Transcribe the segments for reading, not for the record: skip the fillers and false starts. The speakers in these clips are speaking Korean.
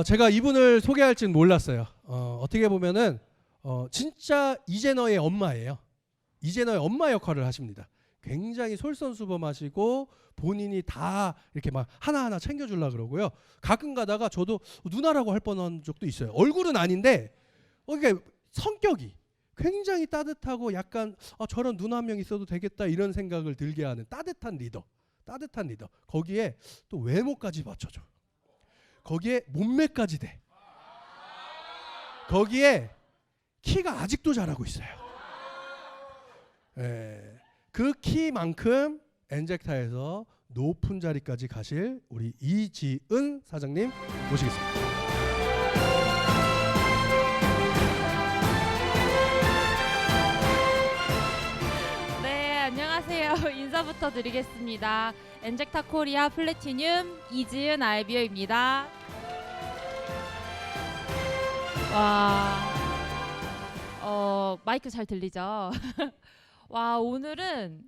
제가 이분을 소개할지는 몰랐어요. 어떻게 보면은 진짜 이재너의 엄마예요. 이재너의 엄마 역할을 하십니다. 굉장히 솔선수범하시고 본인이 다 이렇게 막 하나하나 챙겨주려고 그러고요. 가끔 가다가 저도 누나라고 할 뻔한 적도 있어요. 얼굴은 아닌데 그러니까 성격이 굉장히 따뜻하고 약간 저런 누나 한 명 있어도 되겠다 이런 생각을 들게 하는 따뜻한 리더. 따뜻한 리더. 거기에 또 외모까지 받쳐줘. 거기에 몸매까지 돼. 거기에 키가 아직도 자라고 있어요. 그 키만큼 엔젝타에서 높은 자리까지 가실 우리 이지은 사장님 모시겠습니다. 네, 안녕하세요. 인사부터 드리겠습니다. 엔젝타 코리아 플래티늄 이지은 아이비어입니다. 와, 마이크 잘 들리죠? 와, 오늘은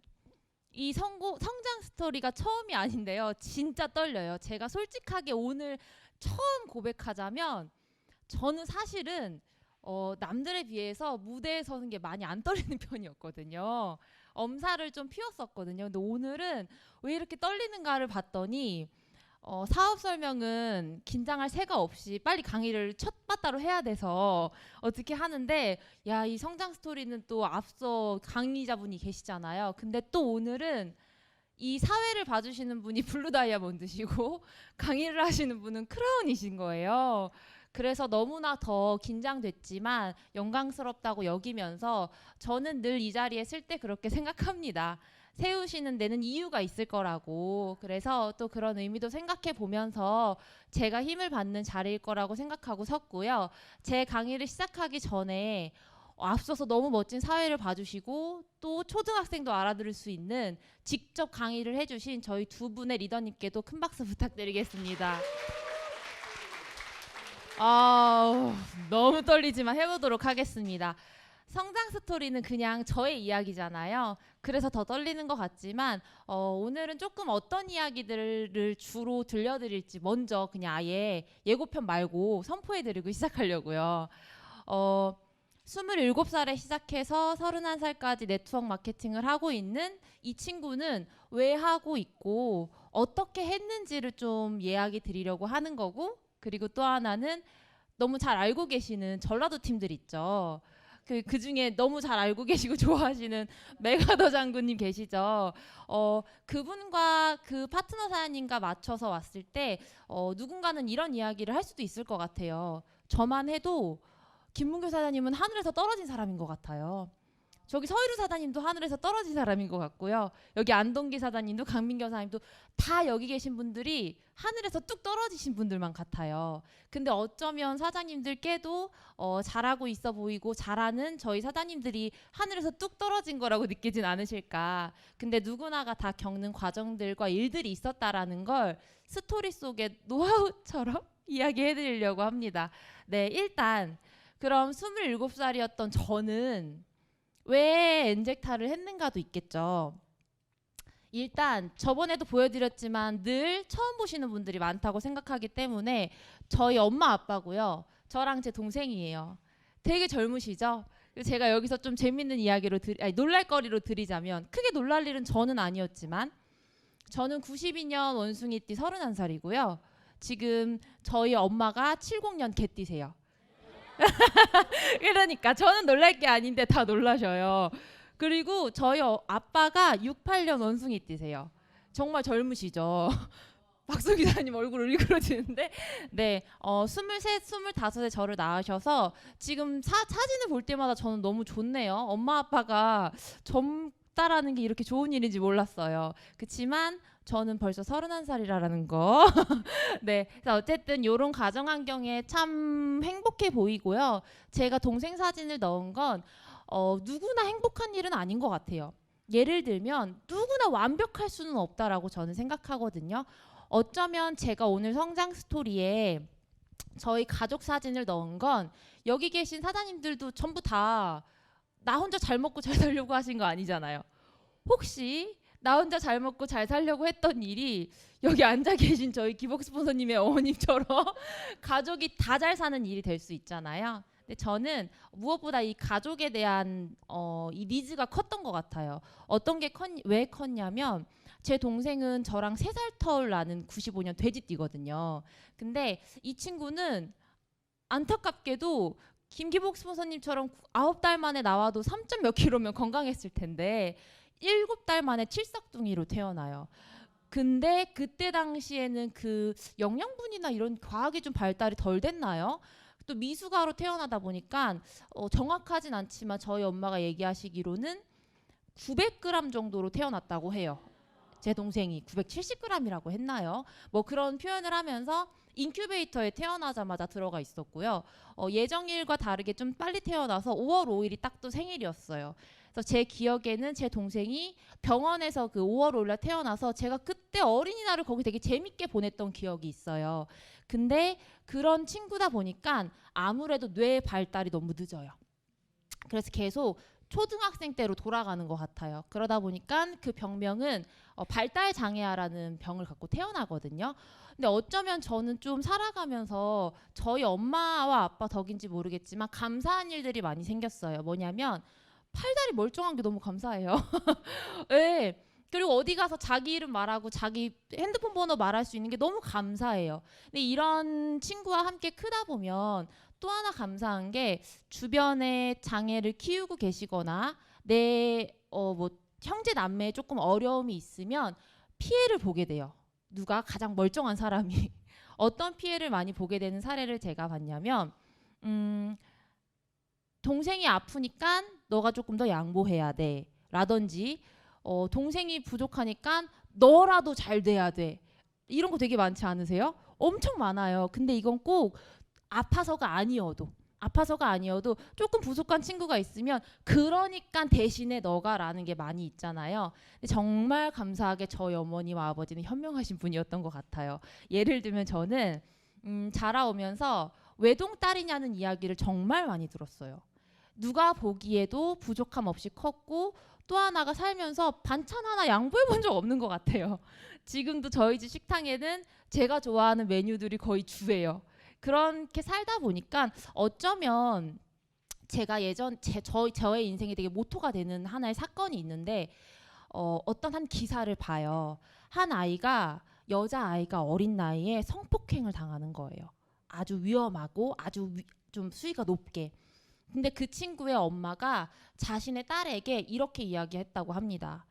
이 성장 스토리가 처음이 아닌데요. 진짜 떨려요. 제가 솔직하게 오늘 처음 고백하자면 저는 사실은 남들에 비해서 무대에 서는 게 많이 안 떨리는 편이었거든요. 엄살을 좀 피웠었거든요. 근데 오늘은 왜 이렇게 떨리는가를 봤더니 사업 설명은 긴장할 새가 없이 빨리 강의를 첫 바따로 해야 돼서 어떻게 하는데, 야, 이 성장 스토리는 또 앞서 강의자분이 계시잖아요. 근데 또 오늘은 이 사회를 봐주시는 분이 블루 다이아몬드시고 강의를 하시는 분은 크라운이신 거예요. 그래서 너무나 더 긴장됐지만 영광스럽다고 여기면서 저는 늘 이 자리에 쓸 때 그렇게 생각합니다. 세우시는 데는 이유가 있을 거라고. 그래서 또 그런 의미도 생각해 보면서 제가 힘을 받는 자리일 거라고 생각하고 섰고요. 제 강의를 시작하기 전에 앞서서 너무 멋진 사회를 봐주시고 또 초등학생도 알아들을 수 있는 직접 강의를 해주신 저희 두 분의 리더님께도 큰 박수 부탁드리겠습니다. 너무 떨리지만 해보도록 하겠습니다. 성장 스토리는 그냥 저의 이야기잖아요. 그래서 더 떨리는 것 같지만 오늘은 조금 어떤 이야기들을 주로 들려드릴지 먼저 그냥 아예 예고편 말고 선포해드리고 시작하려고요. 27살에 시작해서 31살까지 네트워크 마케팅을 하고 있는 이 친구는 왜 하고 있고 어떻게 했는지를 좀 이야기 드리려고 하는 거고, 그리고 또 하나는 너무 잘 알고 계시는 전라도 팀들 있죠. 그 중에 너무 잘 알고 계시고 좋아하시는 메가더 장군님 계시죠. 그분과 그 파트너 사장님과 맞춰서 왔을 때 누군가는 이런 이야기를 할 수도 있을 것 같아요. 저만 해도 김문교 사장님은 하늘에서 떨어진 사람인 것 같아요. 저기 서희루 사장님도 하늘에서 떨어진 사람인 것 같고요. 여기 안동기 사장님도 강민경 사장님도 다 여기 계신 분들이 하늘에서 뚝 떨어지신 분들만 같아요. 근데 어쩌면 사장님들께도 잘하고 있어 보이고 잘하는 저희 사장님들이 하늘에서 뚝 떨어진 거라고 느끼진 않으실까. 근데 누구나가 다 겪는 과정들과 일들이 있었다라는 걸 스토리 속의 노하우처럼 이야기해드리려고 합니다. 네, 일단 그럼 27살이었던 저는 왜 엔젝타를 했는가도 있겠죠. 일단 저번에도 보여드렸지만 늘 처음 보시는 분들이 많다고 생각하기 때문에 저희 엄마 아빠고요. 저랑 제 동생이에요. 되게 젊으시죠? 제가 여기서 좀 재밌는 이야기로 놀랄거리로 드리자면, 크게 놀랄 일은 저는 아니었지만 저는 92년 원숭이띠 31살이고요. 지금 저희 엄마가 70년 개띠세요. 그러니까 저는 놀랄 게 아닌데 다 놀라셔요. 그리고 저희 아빠가 68년 원숭이띠세요. 정말 젊으시죠. 박수 기자님 얼굴 일그러지는데, 네, 23, 25에 저를 낳으셔서 지금 사진을 볼 때마다 저는 너무 좋네요. 엄마 아빠가 젊다라는 게 이렇게 좋은 일인지 몰랐어요. 그렇지만 저는 벌써 31살이라는 거. 네, 그래서 어쨌든 이런 가정 환경에 참 행복해 보이고요. 제가 동생 사진을 넣은 건 누구나 행복한 일은 아닌 것 같아요. 예를 들면 누구나 완벽할 수는 없다라고 저는 생각하거든요. 어쩌면 제가 오늘 성장 스토리에 저희 가족 사진을 넣은 건 여기 계신 사장님들도 전부 다 나 혼자 잘 먹고 잘 살려고 하신 거 아니잖아요. 혹시 나 혼자 잘 먹고 잘 살려고 했던 일이 여기 앉아 계신 저희 기복 스폰서님의 어머님처럼 가족이 다 잘 사는 일이 될 수 있잖아요. 근데 저는 무엇보다 이 가족에 대한 이 니즈가 컸던 것 같아요. 어떤 게 왜 컸냐면 제 동생은 저랑 3살 터울 나는 95년 돼지띠거든요. 근데 이 친구는 안타깝게도 김기복 스폰서님처럼 9달 만에 나와도 3점 몇 킬로면 건강했을 텐데 7달 만에 칠삭둥이로 태어나요. 근데 그때 당시에는 그 영양분이나 이런 과학이 좀 발달이 덜 됐나요? 또 미숙아로 태어나다 보니까 정확하진 않지만 저희 엄마가 얘기하시기로는 900g 정도로 태어났다고 해요. 제 동생이 970g이라고 했나요? 뭐 그런 표현을 하면서 인큐베이터에 태어나자마자 들어가 있었고요. 예정일과 다르게 좀 빨리 태어나서 5월 5일이 딱 또 생일이었어요. 그래서 제 기억에는 제 동생이 병원에서 그 5월 5일날 태어나서 제가 그때 어린이날을 거기 되게 재밌게 보냈던 기억이 있어요. 근데 그런 친구다 보니까 아무래도 뇌 발달이 너무 늦어요. 그래서 계속 초등학생 때로 돌아가는 것 같아요. 그러다 보니까 그 병명은 발달 장애아라는 병을 갖고 태어나거든요. 근데 어쩌면 저는 좀 살아가면서 저희 엄마와 아빠 덕인지 모르겠지만 감사한 일들이 많이 생겼어요. 뭐냐면 팔다리 멀쩡한 게 너무 감사해요. 네. 그리고 어디 가서 자기 이름 말하고 자기 핸드폰 번호 말할 수 있는 게 너무 감사해요. 근데 이런 친구와 함께 크다 보면 또 하나 감사한 게 주변에 장애를 키우고 계시거나 내 뭐 형제 남매에 조금 어려움이 있으면 피해를 보게 돼요. 누가 가장 멀쩡한 사람이 어떤 피해를 많이 보게 되는 사례를 제가 봤냐면 동생이 아프니까 너가 조금 더 양보해야 돼 라든지 동생이 부족하니까 너라도 잘 돼야 돼 이런 거 되게 많지 않으세요? 엄청 많아요. 근데 이건 꼭 아파서가 아니어도 조금 부족한 친구가 있으면 그러니까 대신에 너가라는 게 많이 있잖아요. 근데 정말 감사하게 저희 어머니와 아버지는 현명하신 분이었던 것 같아요. 예를 들면 저는 자라오면서 외동딸이냐는 이야기를 정말 많이 들었어요. 누가 보기에도 부족함 없이 컸고 또 하나가 살면서 반찬 하나 양보해 본 적 없는 것 같아요. 지금도 저희 집 식당에는 제가 좋아하는 메뉴들이 거의 주예요. 그렇게 살다 보니까 어쩌면 제가 저의 인생에 되게 모토가 되는 하나의 사건이 있는데 어떤 한 기사를 봐요. 한 아이가 여자아이가 어린 나이에 성폭행을 당하는 거예요. 아주 위험하고 아주 좀 수위가 높게. 근데 그 친구의 엄마가 자신의 딸에게 이렇게 이야기했다고 합니다.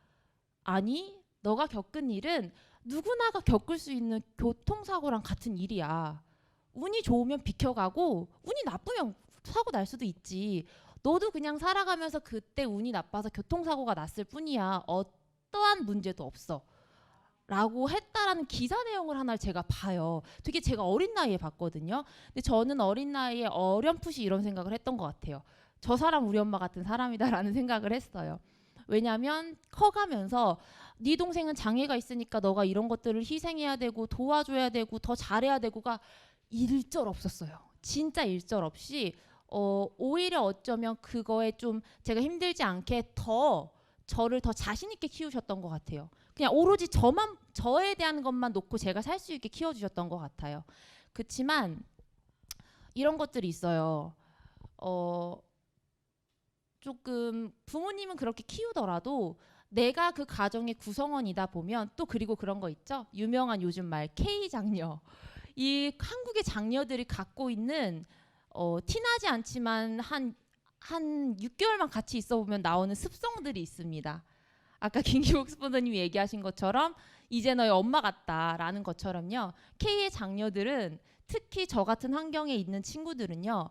아니, 너가 겪은 일은 누구나가 겪을 수 있는 교통사고랑 같은 일이야. 운이 좋으면 비켜가고 운이 나쁘면 사고 날 수도 있지. 너도 그냥 살아가면서 그때 운이 나빠서 교통사고가 났을 뿐이야. 어떠한 문제도 없어. 라고 했다라는 기사 내용을 하나를 제가 봐요. 되게 제가 어린 나이에 봤거든요. 근데 저는 어린 나이에 어렴풋이 이런 생각을 했던 것 같아요. 저 사람 우리 엄마 같은 사람이다라는 생각을 했어요. 왜냐하면 커가면서 네 동생은 장애가 있으니까 너가 이런 것들을 희생해야 되고 도와줘야 되고 더 잘해야 되고가 일절 없었어요. 진짜 일절 없이 오히려 어쩌면 그거에 좀 제가 힘들지 않게 더 저를 더 자신 있게 키우셨던 것 같아요. 그냥 오로지 저에 대한 것만 놓고 제가 살 수 있게 키워주셨던 것 같아요. 그렇지만 이런 것들이 있어요. 조금 부모님은 그렇게 키우더라도 내가 그 가정의 구성원이다 보면 또 그리고 그런 거 있죠. 유명한 요즘 말 K장녀. 이 한국의 장녀들이 갖고 있는 티나지 않지만 한 6개월만 같이 있어 보면 나오는 습성들이 있습니다. 아까 김기복 스폰서님이 얘기하신 것처럼 이제 너희 엄마 같다라는 것처럼요. K의 장녀들은 특히 저 같은 환경에 있는 친구들은요.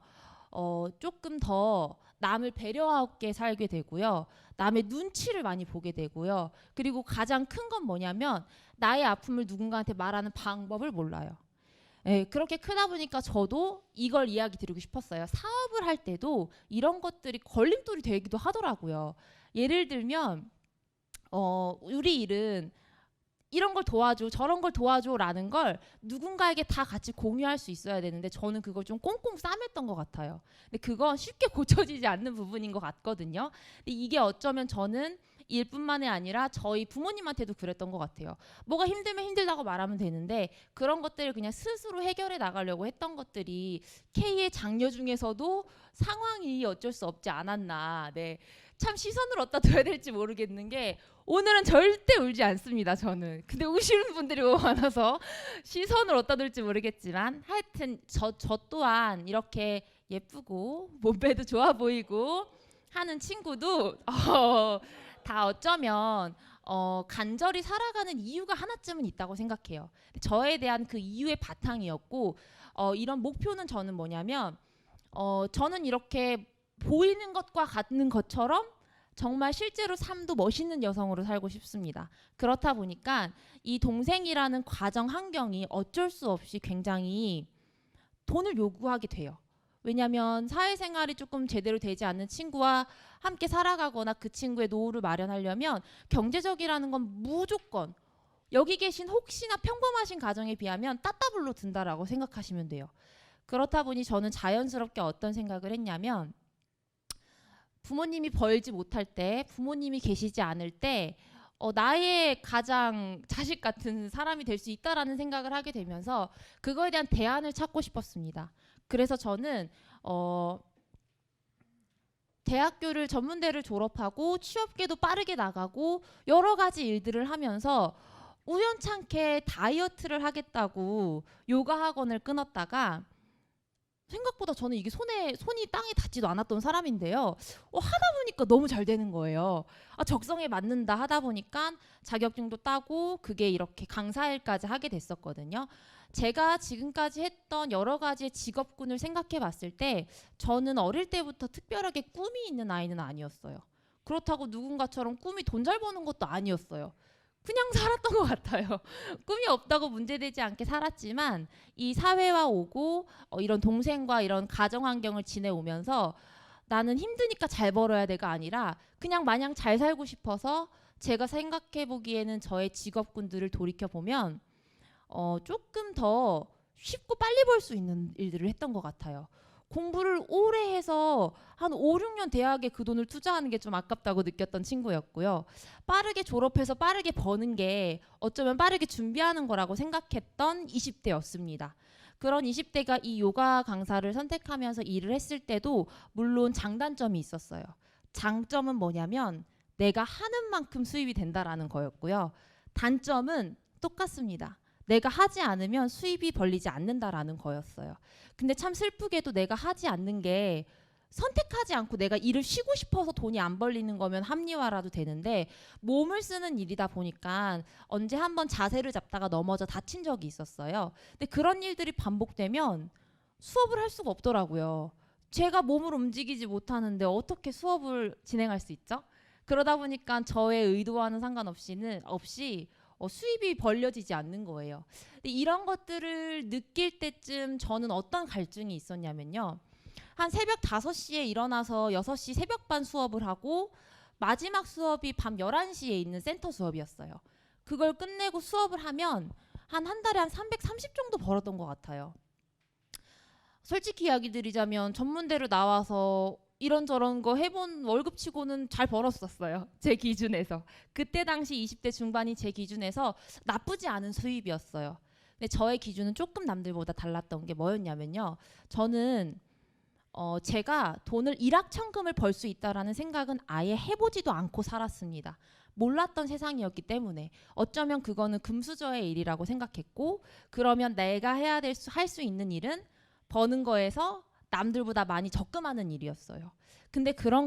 조금 더 남을 배려하게 살게 되고요. 남의 눈치를 많이 보게 되고요. 그리고 가장 큰 건 뭐냐면 나의 아픔을 누군가한테 말하는 방법을 몰라요. 예, 그렇게 크다 보니까 저도 이걸 이야기 드리고 싶었어요. 사업을 할 때도 이런 것들이 걸림돌이 되기도 하더라고요. 예를 들면 우리 일은 이런 걸 도와줘 저런 걸 도와줘라는 걸 누군가에게 다 같이 공유할 수 있어야 되는데 저는 그걸 좀 꽁꽁 싸맸던 것 같아요. 근데 그건 쉽게 고쳐지지 않는 부분인 것 같거든요. 근데 이게 어쩌면 저는 일뿐만이 아니라 저희 부모님한테도 그랬던 것 같아요. 뭐가 힘들면 힘들다고 말하면 되는데 그런 것들을 그냥 스스로 해결해 나가려고 했던 것들이 K의 장녀 중에서도 상황이 어쩔 수 없지 않았나. 네. 참 시선을 어디다 둬야 될지 모르겠는 게 오늘은 절대 울지 않습니다. 저는. 근데 우시는 분들이 너무 많아서 시선을 어디다 둘지 모르겠지만 하여튼 저 또한 이렇게 예쁘고 몸매도 좋아 보이고 하는 친구도 다 어쩌면 간절히 살아가는 이유가 하나쯤은 있다고 생각해요. 저에 대한 그 이유의 바탕이었고 이런 목표는 저는 뭐냐면 저는 이렇게 보이는 것과 같는 것처럼 정말 실제로 삶도 멋있는 여성으로 살고 싶습니다. 그렇다 보니까 이 동생이라는 과정 환경이 어쩔 수 없이 굉장히 돈을 요구하게 돼요. 왜냐하면 사회생활이 조금 제대로 되지 않는 친구와 함께 살아가거나 그 친구의 노후를 마련하려면 경제적이라는 건 무조건 여기 계신 혹시나 평범하신 가정에 비하면 따따블로 든다라고 생각하시면 돼요. 그렇다 보니 저는 자연스럽게 어떤 생각을 했냐면 부모님이 벌지 못할 때, 부모님이 계시지 않을 때 나의 가장 자식 같은 사람이 될 수 있다라는 생각을 하게 되면서 그거에 대한 대안을 찾고 싶었습니다. 그래서 저는 대학교를 전문대를 졸업하고 취업계도 빠르게 나가고 여러 가지 일들을 하면서 우연찮게 다이어트를 하겠다고 요가 학원을 끊었다가 생각보다 저는 이게 손이 땅에 닿지도 않았던 사람인데요. 하다 보니까 너무 잘 되는 거예요. 적성에 맞는다 하다 보니까 자격증도 따고 그게 이렇게 강사일까지 하게 됐었거든요. 제가 지금까지 했던 여러 가지의 직업군을 생각해 봤을 때 저는 어릴 때부터 특별하게 꿈이 있는 아이는 아니었어요. 그렇다고 누군가처럼 꿈이 돈 잘 버는 것도 아니었어요. 그냥 살았던 것 같아요. 꿈이 없다고 문제되지 않게 살았지만 이 사회와 오고 이런 동생과 이런 가정 환경을 지내오면서 나는 힘드니까 잘 벌어야 돼가 아니라 그냥 마냥 잘 살고 싶어서 제가 생각해 보기에는 저의 직업군들을 돌이켜보면 조금 더 쉽고 빨리 벌 수 있는 일들을 했던 것 같아요. 공부를 오래 해서 한 5, 6년 대학에 그 돈을 투자하는 게 좀 아깝다고 느꼈던 친구였고요. 빠르게 졸업해서 빠르게 버는 게 어쩌면 빠르게 준비하는 거라고 생각했던 20대였습니다. 그런 20대가 이 요가 강사를 선택하면서 일을 했을 때도 물론 장단점이 있었어요. 장점은 뭐냐면 내가 하는 만큼 수입이 된다라는 거였고요. 단점은 똑같습니다. 내가 하지 않으면 수입이 벌리지 않는다라는 거였어요. 근데 참 슬프게도 내가 하지 않는 게 선택하지 않고 내가 일을 쉬고 싶어서 돈이 안 벌리는 거면 합리화라도 되는데 몸을 쓰는 일이다 보니까 언제 한번 자세를 잡다가 넘어져 다친 적이 있었어요. 근데 그런 일들이 반복되면 수업을 할 수가 없더라고요. 제가 몸을 움직이지 못하는데 어떻게 수업을 진행할 수 있죠? 그러다 보니까 저의 의도와는 없이 수입이 벌려지지 않는 거예요. 근데 이런 것들을 느낄 때쯤 저는 어떤 갈증이 있었냐면요. 한 새벽 5시에 일어나서 6시 새벽반 수업을 하고 마지막 수업이 밤 11시에 있는 센터 수업이었어요. 그걸 끝내고 수업을 하면 한 달에 한 330 정도 벌었던 것 같아요. 솔직히 이야기 드리자면 전문대로 나와서 이런저런 거 해본 월급치고는 잘 벌었었어요. 제 기준에서. 그때 당시 20대 중반이 제 기준에서 나쁘지 않은 수입이었어요. 근데 저의 기준은 조금 남들보다 달랐던 게 뭐였냐면요. 저는 제가 돈을 일확천금을 벌 수 있다라는 생각은 아예 해보지도 않고 살았습니다. 몰랐던 세상이었기 때문에 어쩌면 그거는 금수저의 일이라고 생각했고 그러면 내가 할 수 있는 일은 버는 거에서 남들보다 많이 적금하는 일이었어요. 근데 그런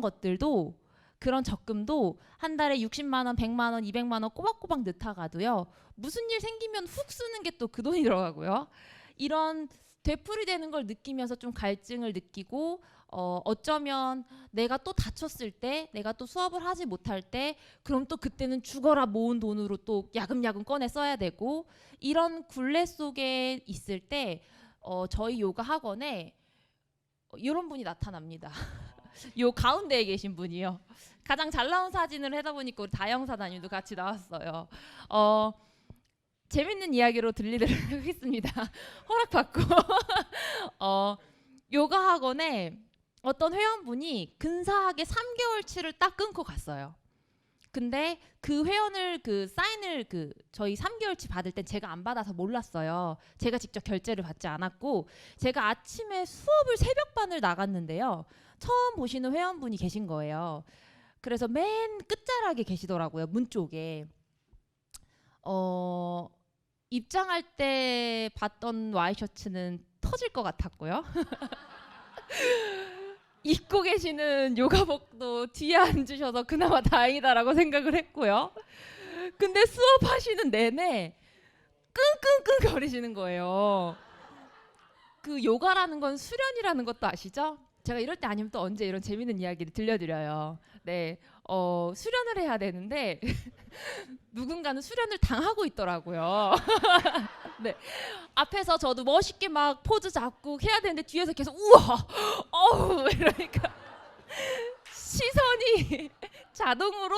적금도 한 달에 60만 원, 100만 원, 200만 원 꼬박꼬박 넣다가도요. 무슨 일 생기면 훅 쓰는 게 또 그 돈이 들어가고요. 이런 되풀이되는 걸 느끼면서 좀 갈증을 느끼고 어쩌면 내가 또 다쳤을 때 내가 또 수업을 하지 못할 때 그럼 또 그때는 죽어라 모은 돈으로 또 야금야금 꺼내 써야 되고 이런 굴레 속에 있을 때 저희 요가 학원에 이런 분이 나타납니다. 요 가운데에 계신 분이요. 가장 잘 나온 사진을 하다 보니까 우리 다영사단님도 같이 나왔어요. 재밌는 이야기로 들리도록 하겠습니다. 허락받고 요가 학원에 어떤 회원분이 근사하게 3개월치를 딱 끊고 갔어요. 근데 그 회원을 그 사인을 그 저희 3개월치 받을 땐 제가 안 받아서 몰랐어요. 제가 직접 결제를 받지 않았고 제가 아침에 수업을 새벽반을 나갔는데요. 처음 보시는 회원분이 계신 거예요. 그래서 맨 끝자락에 계시더라고요. 문 쪽에. 입장할 때 봤던 와이셔츠는 터질 것 같았고요. 입고 계시는 요가복도 뒤에 앉으셔서 그나마 다행이다라고 생각을 했고요. 근데 수업하시는 내내 끙끙끙 거리시는 거예요. 그 요가라는 건 수련이라는 것도 아시죠? 제가 이럴 때 아니면 또 언제 이런 재밌는 이야기를 들려드려요. 네, 수련을 해야 되는데 누군가는 수련을 당하고 있더라고요. 네, 앞에서 저도 멋있게 막 포즈 잡고 해야 되는데 뒤에서 계속 우와, 어우 이러니까 시선이 자동으로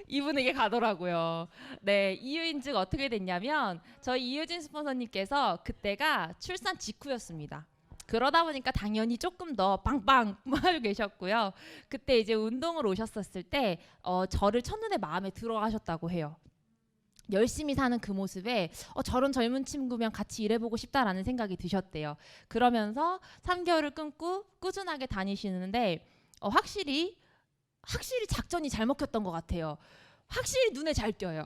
이분에게 가더라고요. 네, 이유인즉 어떻게 됐냐면 저희 이유진 스폰서님께서 그때가 출산 직후였습니다. 그러다 보니까 당연히 조금 더 빵빵 하고 계셨고요. 그때 이제 운동을 오셨었을 때 저를 첫눈에 마음에 들어하셨다고 해요. 열심히 사는 그 모습에 저런 젊은 친구면 같이 일해보고 싶다라는 생각이 드셨대요. 그러면서 3개월을 끊고 꾸준하게 다니시는데 확실히 작전이 잘 먹혔던 것 같아요. 확실히 눈에 잘 띄어요.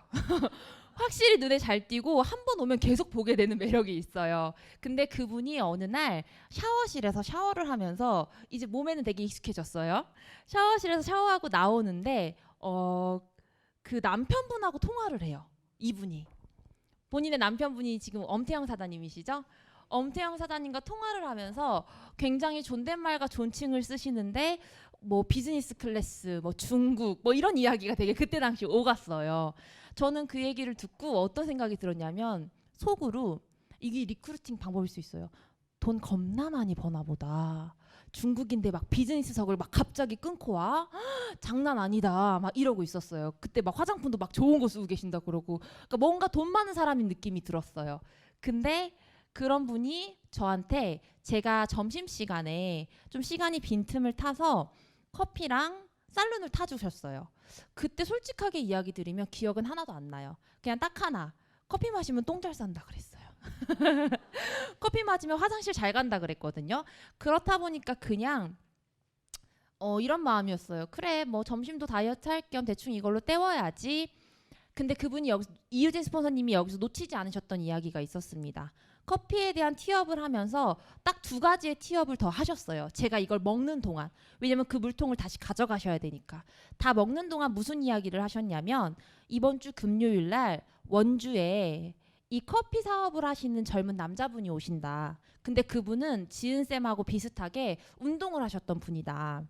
확실히 눈에 잘 띄고 한 번 오면 계속 보게 되는 매력이 있어요. 근데 그분이 어느 날 샤워실에서 샤워를 하면서 이제 몸에는 되게 익숙해졌어요. 샤워실에서 샤워하고 나오는데 그 남편분하고 통화를 해요. 이분이. 본인의 남편분이 지금 엄태영 사장님이시죠? 엄태영 사장님과 통화를 하면서 굉장히 존댓말과 존칭을 쓰시는데 뭐 비즈니스 클래스, 뭐 중국, 뭐 이런 이야기가 되게 그때 당시 오갔어요. 저는 그 얘기를 듣고 어떤 생각이 들었냐면 속으로 이게 리크루팅 방법일 수 있어요. 돈 겁나 많이 버나 보다. 중국인데 막 비즈니스석을 막 갑자기 끊고 와? 장난 아니다. 막 이러고 있었어요. 그때 막 화장품도 막 좋은 거 쓰고 계신다 그러고. 그러니까 뭔가 돈 많은 사람인 느낌이 들었어요. 근데 그런 분이 저한테 제가 점심시간에 좀 시간이 빈틈을 타서 커피랑 살룬을 타주셨어요. 그때 솔직하게 이야기 드리면 기억은 하나도 안 나요. 그냥 딱 하나. 커피 마시면 똥 잘 싼다 그랬어요. 커피 마시면 화장실 잘 간다 그랬거든요. 그렇다 보니까 그냥 이런 마음이었어요. 그래 뭐 점심도 다이어트 할 겸 대충 이걸로 때워야지. 근데 그분이 이유진 스폰서님이 여기서 놓치지 않으셨던 이야기가 있었습니다. 커피에 대한 티업을 하면서 딱 2가지의 티업을 더 하셨어요. 제가 이걸 먹는 동안. 왜냐면 그 물통을 다시 가져가셔야 되니까. 다 먹는 동안 무슨 이야기를 하셨냐면 이번 주 금요일 날 원주에 이 커피 사업을 하시는 젊은 남자분이 오신다. 근데 그분은 지은쌤하고 비슷하게 운동을 하셨던 분이다.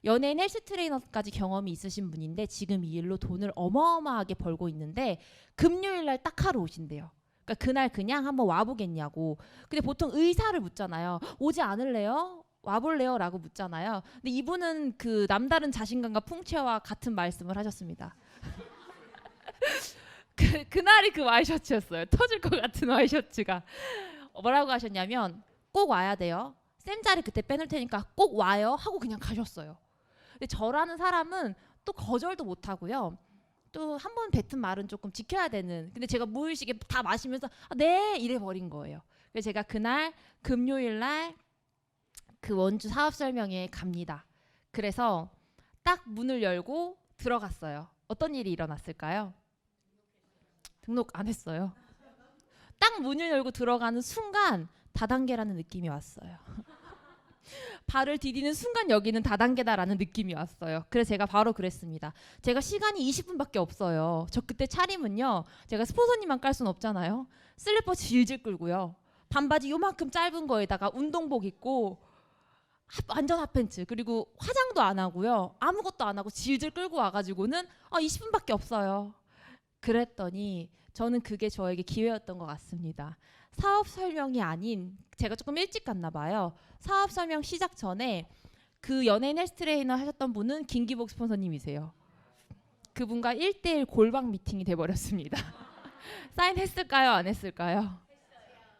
연예인 헬스 트레이너까지 경험이 있으신 분인데 지금 이 일로 돈을 어마어마하게 벌고 있는데 금요일 날 딱 하러 오신대요. 그러니까 그날 그냥 한번 와보겠냐고. 근데 보통 의사를 묻잖아요. 오지 않을래요? 와볼래요? 라고 묻잖아요. 근데 이분은 그 남다른 자신감과 풍채와 같은 말씀을 하셨습니다. 그날이 그 와이셔츠였어요. 터질 것 같은 와이셔츠가. 뭐라고 하셨냐면 꼭 와야 돼요. 쌤 자리 그때 빼놓을 테니까 꼭 와요 하고 그냥 가셨어요. 근데 저라는 사람은 또 거절도 못하고요. 또 한 번 뱉은 말은 조금 지켜야 되는. 근데 제가 무의식에 다 마시면서 네 이래 버린 거예요. 그래서 제가 그날 금요일 날 그 원주 사업 설명회에 갑니다. 그래서 딱 문을 열고 들어갔어요. 어떤 일이 일어났을까요? 등록 안 했어요. 딱 문을 열고 들어가는 순간 다단계라는 느낌이 왔어요. 발을 디디는 순간 여기는 다단계다라는 느낌이 왔어요. 그래서 제가 바로 그랬습니다. 제가 시간이 20분밖에 없어요. 저 그때 차림은요. 제가 스폰서님만 깔 순 없잖아요. 슬리퍼 질질 끌고요. 반바지 요만큼 짧은 거에다가 운동복 입고 완전 핫팬츠 그리고 화장도 안 하고요. 아무것도 안 하고 질질 끌고 와가지고는 20분밖에 없어요. 그랬더니 저는 그게 저에게 기회였던 것 같습니다. 사업 설명이 아닌 제가 조금 일찍 갔나 봐요. 사업 설명 시작 전에 그 연예인 헬스 트레이너 하셨던 분은 김기복 스폰서님이세요. 그분과 1대1 골방 미팅이 돼버렸습니다. 사인했을까요? 안 했을까요?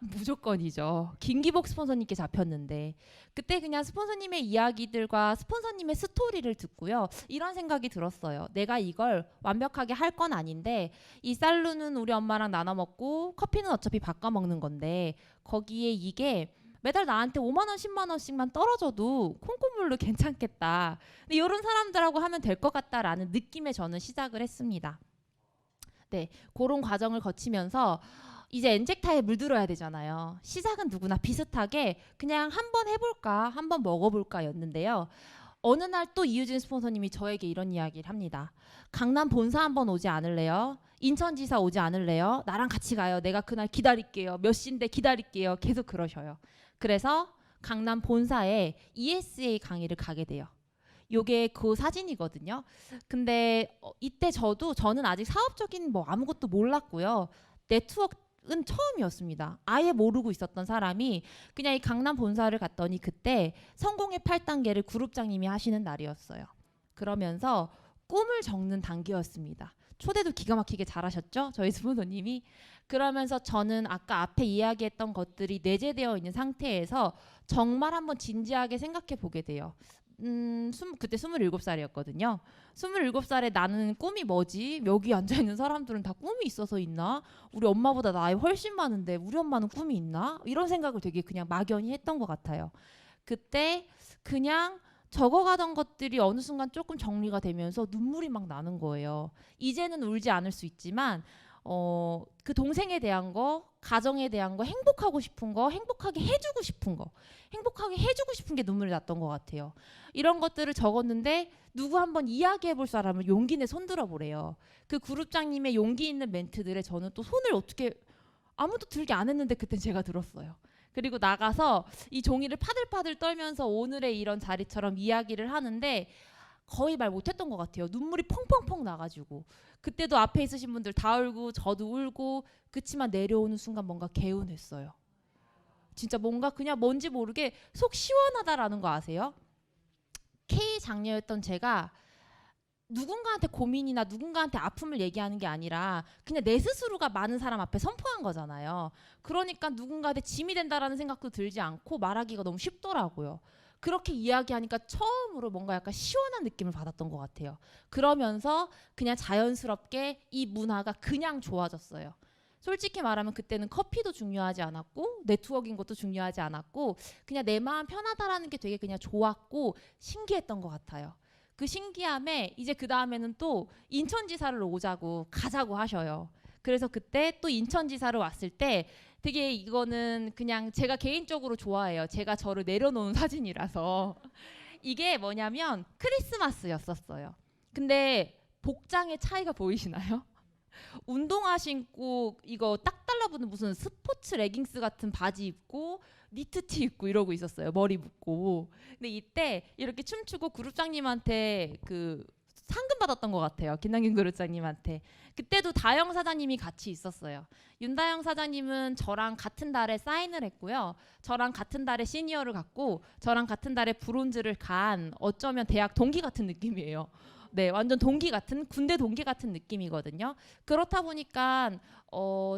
무조건이죠. 김기복 스폰서님께 잡혔는데 그때 그냥 스폰서님의 이야기들과 스폰서님의 스토리를 듣고요. 이런 생각이 들었어요. 내가 이걸 완벽하게 할 건 아닌데 이 쌀루는 우리 엄마랑 나눠 먹고 커피는 어차피 바꿔 먹는 건데 거기에 이게 매달 나한테 5만 원, 10만 원씩만 떨어져도 콩고물로 괜찮겠다. 근데 이런 사람들하고 하면 될 것 같다라는 느낌에 저는 시작을 했습니다. 네, 그런 과정을 거치면서 이제 엔젝타에 물들어야 되잖아요. 시작은 누구나 비슷하게 그냥 한번 해볼까, 한번 먹어볼까였는데요. 어느 날 또 이유진 스폰서님이 저에게 이런 이야기를 합니다. 강남 본사 한번 오지 않을래요? 인천지사 오지 않을래요? 나랑 같이 가요. 내가 그날 기다릴게요. 몇 시인데 기다릴게요. 계속 그러셔요. 그래서 강남 본사에 ESA 강의를 가게 돼요. 요게 그 사진이거든요. 근데 이때 저는 아직 사업적인 뭐 아무것도 몰랐고요. 네트워크는 처음이었습니다. 아예 모르고 있었던 사람이 그냥 이 강남 본사를 갔더니 그때 성공의 8단계를 그룹장님이 하시는 날이었어요. 그러면서 꿈을 적는 단계였습니다. 초대도 기가 막히게 잘하셨죠? 저희 스폰서님이. 그러면서 저는 아까 앞에 이야기했던 것들이 내재되어 있는 상태에서 정말 한번 진지하게 생각해 보게 돼요. 그때 27살이었거든요. 27살에 나는 꿈이 뭐지? 여기 앉아있는 사람들은 다 꿈이 있어서 있나? 우리 엄마보다 나이 훨씬 많은데 우리 엄마는 꿈이 있나? 이런 생각을 되게 그냥 막연히 했던 것 같아요. 그때 그냥 적어가던 것들이 어느 순간 조금 정리가 되면서 눈물이 막 나는 거예요. 이제는 울지 않을 수 있지만 그 동생에 대한 거, 가정에 대한 거, 행복하고 싶은 거, 행복하게 해주고 싶은 거, 행복하게 해주고 싶은 게 눈물이 났던 것 같아요. 이런 것들을 적었는데 누구 한번 이야기해볼 사람을 용기 내 손들어 보래요. 그 그룹장님의 용기 있는 멘트들에 저는 또 손을 어떻게 아무도 들게 안 했는데 그때 제가 들었어요. 그리고 나가서 이 종이를 파들파들 떨면서 오늘의 이런 자리처럼 이야기를 하는데 거의 말 못했던 것 같아요. 눈물이 펑펑펑 나가지고. 그때도 앞에 있으신 분들 다 울고 저도 울고 그치만 내려오는 순간 뭔가 개운했어요. 진짜 뭔가 그냥 뭔지 모르게 속 시원하다라는 거 아세요? K 장녀였던 제가 누군가한테 고민이나 누군가한테 아픔을 얘기하는 게 아니라 그냥 내 스스로가 많은 사람 앞에 선포한 거잖아요. 그러니까 누군가한테 짐이 된다라는 생각도 들지 않고 말하기가 너무 쉽더라고요. 그렇게 이야기하니까 처음으로 뭔가 약간 시원한 느낌을 받았던 것 같아요. 그러면서 그냥 자연스럽게 이 문화가 그냥 좋아졌어요. 솔직히 말하면 그때는 커피도 중요하지 않았고 네트워크인 것도 중요하지 않았고 그냥 내 마음 편하다라는 게 되게 그냥 좋았고 신기했던 것 같아요. 그 신기함에 이제 그 다음에는 또 인천지사를 오자고 가자고 하셔요. 그래서 그때 또 인천지사를 왔을 때 되게 이거는 그냥 제가 개인적으로 좋아해요. 제가 저를 내려놓은 사진이라서. 이게 뭐냐면 크리스마스였었어요. 근데 복장의 차이가 보이시나요? 운동화 신고 이거 딱 달라붙는 무슨 스포츠 레깅스 같은 바지 입고 니트티 입고 이러고 있었어요. 머리 묶고. 근데 이때 이렇게 춤추고 그룹장님한테 그 상금 받았던 것 같아요. 김남균 그룹장님한테. 그때도 다영 사장님이 같이 있었어요. 윤다영 사장님은 저랑 같은 달에 사인을 했고요. 저랑 같은 달에 시니어를 갔고 저랑 같은 달에 브론즈를 간 어쩌면 대학 동기 같은 느낌이에요. 네, 완전 동기 같은 군대 동기 같은 느낌이거든요. 그렇다 보니까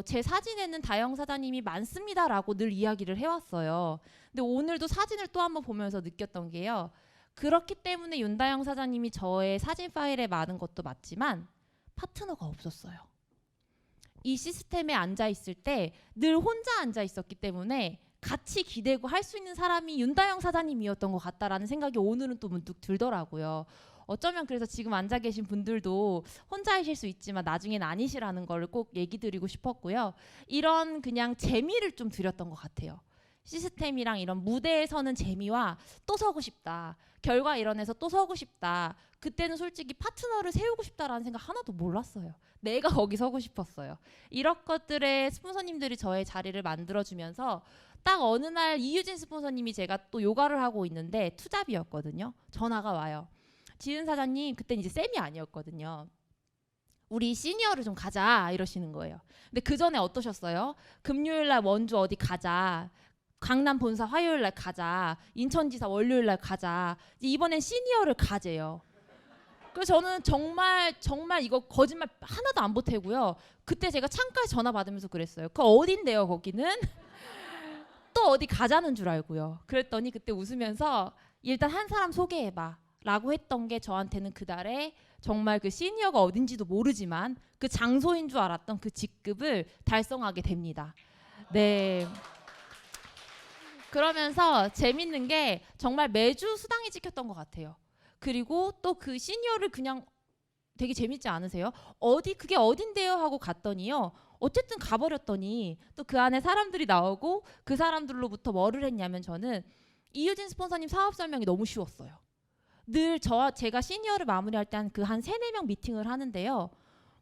제 사진에는 다영 사장님이 많습니다라고 늘 이야기를 해왔어요. 근데 오늘도 사진을 또 한번 보면서 느꼈던 게요. 그렇기 때문에 윤다영 사장님이 저의 사진 파일에 많은 것도 맞지만 파트너가 없었어요. 이 시스템에 앉아 있을 때 늘 혼자 앉아 있었기 때문에 같이 기대고 할 수 있는 사람이 윤다영 사장님이었던 것 같다라는 생각이 오늘은 또 문득 들더라고요. 어쩌면 그래서 지금 앉아 계신 분들도 혼자이실 수 있지만 나중엔 아니시라는 걸 꼭 얘기 드리고 싶었고요. 이런 그냥 재미를 좀 드렸던 것 같아요. 시스템이랑 이런 무대에 서는 재미와 또 서고 싶다. 결과 이뤄내서 또 서고 싶다. 그때는 솔직히 파트너를 세우고 싶다라는 생각 하나도 몰랐어요. 내가 거기 서고 싶었어요. 이런 것들에 스폰서님들이 저의 자리를 만들어주면서 딱 어느 날 이유진 스폰서님이 제가 또 요가를 하고 있는데 투잡이었거든요. 전화가 와요. 지은 사장님, 그때는 이제 쌤이 아니었거든요. 우리 시니어를 좀 가자 이러시는 거예요. 근데 그 전에 어떠셨어요? 금요일날 원주 어디 가자. 강남 본사 화요일날 가자. 인천지사 월요일날 가자. 이번엔 시니어를 가재요. 그래서 저는 정말 이거 거짓말 하나도 안 보태고요. 그때 제가 창가에 전화 받으면서 그랬어요. 그 어딘데요 거기는? 또 어디 가자는 줄 알고요. 그랬더니 그때 웃으면서 일단 한 사람 소개해봐 라고 했던 게 저한테는 그달에 정말 그 시니어가 어딘지도 모르지만 그 장소인 줄 알았던 그 직급을 달성하게 됩니다. 네. 그러면서 재밌는 게 정말 매주 수당이 찍혔던 것 같아요. 그리고 또 그 시니어를 그냥 되게 재밌지 않으세요? 그게 어딘데요? 하고 갔더니요. 어쨌든 가버렸더니 또 그 안에 사람들이 나오고 그 사람들로부터 뭐를 했냐면 저는 이유진 스폰서님 사업 설명이 너무 쉬웠어요. 늘 제가 시니어를 마무리할 때 한 3-4명 미팅을 하는데요.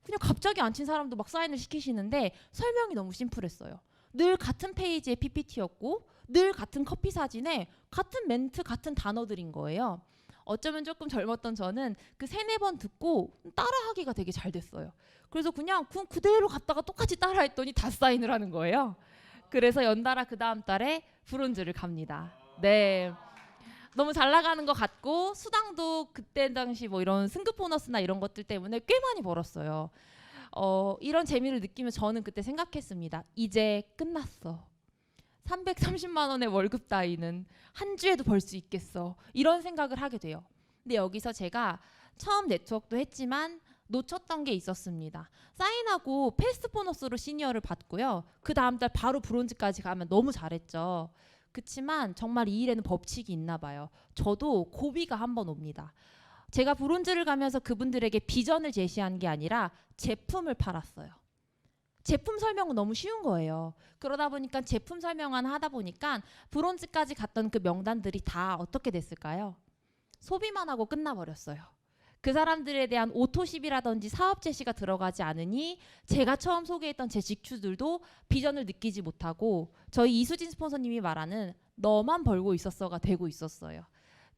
그냥 갑자기 앉힌 사람도 막 사인을 시키시는데 설명이 너무 심플했어요. 늘 같은 페이지의 PPT였고 늘 같은 커피 사진에 같은 멘트, 같은 단어들인 거예요. 어쩌면 조금 젊었던 저는 그 3-4번 듣고 따라하기가 되게 잘 됐어요. 그래서 그냥 그대로 갔다가 똑같이 따라했더니 다 사인을 하는 거예요. 그래서 연달아 그 다음 달에 브론즈를 갑니다. 네. 너무 잘 나가는 것 같고 수당도 그때 당시 뭐 이런 승급 보너스나 이런 것들 때문에 꽤 많이 벌었어요. 이런 재미를 느끼면 저는 그때 생각했습니다. 이제 끝났어. 330만 원의 월급 따위는 한 주에도 벌 수 있겠어. 이런 생각을 하게 돼요. 근데 여기서 제가 처음 네트워크도 했지만 놓쳤던 게 있었습니다. 사인하고 패스트 보너스로 시니어를 받고요. 그 다음 달 바로 브론즈까지 가면 너무 잘했죠. 그치만 정말 이 일에는 법칙이 있나 봐요. 저도 고비가 한 번 옵니다. 제가 브론즈를 가면서 그분들에게 비전을 제시한 게 아니라 제품을 팔았어요. 제품 설명은 너무 쉬운 거예요. 그러다 보니까 제품 설명만 하다 보니까 브론즈까지 갔던 그 명단들이 다 어떻게 됐을까요? 소비만 하고 끝나버렸어요. 그 사람들에 대한 오토십이라든지 사업 제시가 들어가지 않으니 제가 처음 소개했던 제 직추들도 비전을 느끼지 못하고 저희 이수진 스폰서님이 말하는 너만 벌고 있었어가 되고 있었어요.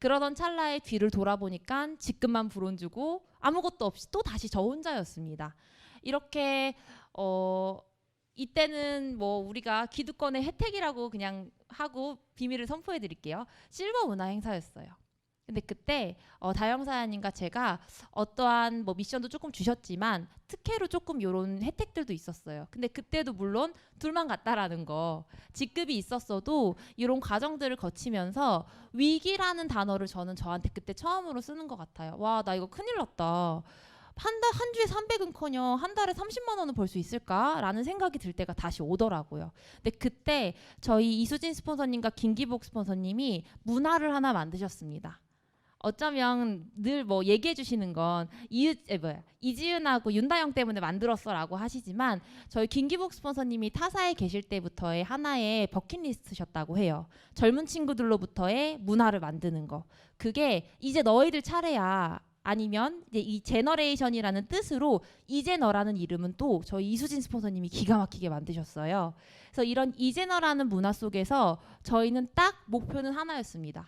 그러던 찰나에 뒤를 돌아보니까 직급만 브론즈고 아무것도 없이 또 다시 저 혼자였습니다. 이렇게 이때는 뭐 우리가 기득권의 혜택이라고 그냥 하고 비밀을 선포해 드릴게요. 실버 문화 행사였어요. 근데 그때 다영사님과 제가 어떠한 뭐 미션도 조금 주셨지만 특혜로 조금 이런 혜택들도 있었어요. 근데 그때도 물론 둘만 갔다라는 거, 직급이 있었어도 이런 과정들을 거치면서 위기라는 단어를 저한테 그때 처음으로 쓰는 것 같아요. 와, 나 이거 큰일 났다. 한 주에 300은커녕 한 달에 30만 원은 벌 수 있을까라는 생각이 들 때가 다시 오더라고요. 근데 그때 저희 이수진 스폰서님과 김기복 스폰서님이 문화를 하나 만드셨습니다. 어쩌면 늘 뭐 얘기해 주시는 건 이지은하고 윤다영 때문에 만들었어라고 하시지만 저희 김기복 스폰서님이 타사에 계실 때부터의 하나의 버킷리스트셨다고 해요. 젊은 친구들로부터의 문화를 만드는 거. 그게 이제 너희들 차례야. 아니면 이제 이 제너레이션이라는 뜻으로 이제 너라는 이름은 또 저희 이수진 스폰서님이 기가 막히게 만드셨어요. 그래서 이런 이제너라는 문화 속에서 저희는 딱 목표는 하나였습니다.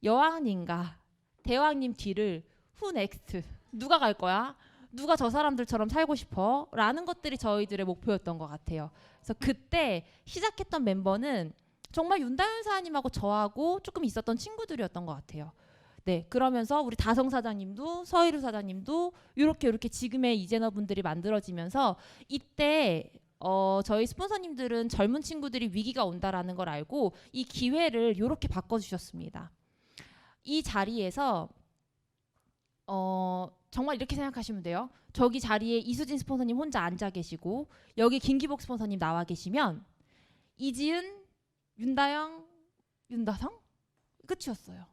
여왕님과 대왕님 뒤를 후 넥스트 누가 갈 거야? 누가 저 사람들처럼 살고 싶어? 라는 것들이 저희들의 목표였던 것 같아요. 그래서 그때 시작했던 멤버는 정말 윤다현 사장님하고 저하고 조금 있었던 친구들이었던 것 같아요. 네, 그러면서 우리 다성 사장님도 서희루 사장님도 이렇게 지금의 이제너 분들이 만들어지면서 이때 저희 스폰서님들은 젊은 친구들이 위기가 온다라는 걸 알고 이 기회를 이렇게 바꿔주셨습니다. 이 자리에서 정말 이렇게 생각하시면 돼요. 저기 자리에 이수진 스폰서님 혼자 앉아 계시고 여기 김기복 스폰서님 나와 계시면 이지은, 윤다영, 윤다성? 끝이었어요.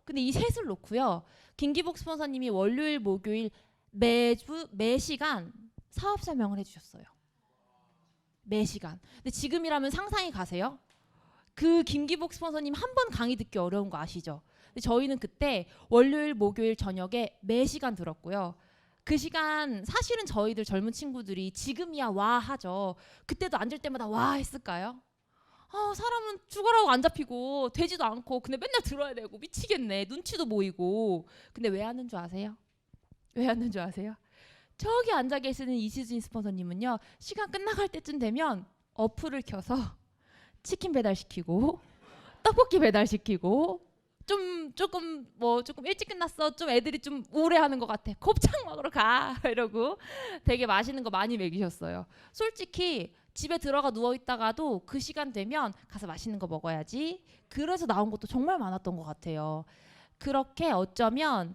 근데 이 셋을 놓고요. 김기복 스폰서님이 월요일, 목요일 매시간 사업 설명을 해주셨어요. 매시간. 근데 지금이라면 상상이 가세요? 그 김기복 스폰서님 한 번 강의 듣기 어려운 거 아시죠? 근데 저희는 그때 월요일, 목요일 저녁에 매시간 들었고요. 그 시간 사실은 저희들 젊은 친구들이 지금이야 와 하죠. 그때도 앉을 때마다 와 했을까요? 사람은 죽어라고 안 잡히고 되지도 않고 근데 맨날 들어야 되고 미치겠네. 눈치도 보이고. 근데 왜 하는 줄 아세요? 왜 하는 줄 아세요? 저기 앉아 계시는 이수진 스폰서님은요. 시간 끝나갈 때쯤 되면 어플을 켜서 치킨 배달시키고 떡볶이 배달시키고 조금 일찍 끝났어. 좀 애들이 좀 우울해하는 것 같아. 곱창 먹으러 가 이러고 되게 맛있는 거 많이 먹이셨어요. 솔직히 집에 들어가 누워 있다가도 그 시간 되면 가서 맛있는 거 먹어야지. 그래서 나온 것도 정말 많았던 것 같아요. 그렇게 어쩌면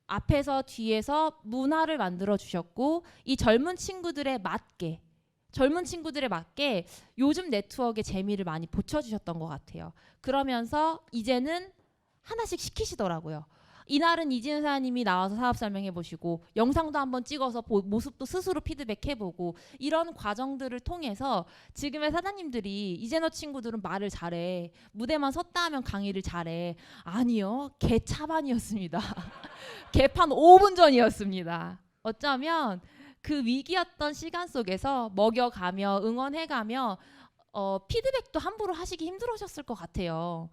앞에서 뒤에서 문화를 만들어 주셨고 이 젊은 친구들에 맞게 요즘 네트워크의 재미를 많이 붙여주셨던 것 같아요. 그러면서 이제는 하나씩 시키시더라고요. 이날은 이지은 사장님이 나와서 사업 설명해보시고 영상도 한번 찍어서 모습도 스스로 피드백해보고 이런 과정들을 통해서 지금의 사장님들이 이제 너 친구들은 말을 잘해. 무대만 섰다 하면 강의를 잘해. 아니요. 개차반이었습니다. 개판 5분 전이었습니다. 어쩌면 그 위기였던 시간 속에서 먹여가며 응원해가며 피드백도 함부로 하시기 힘들으셨을 것 같아요.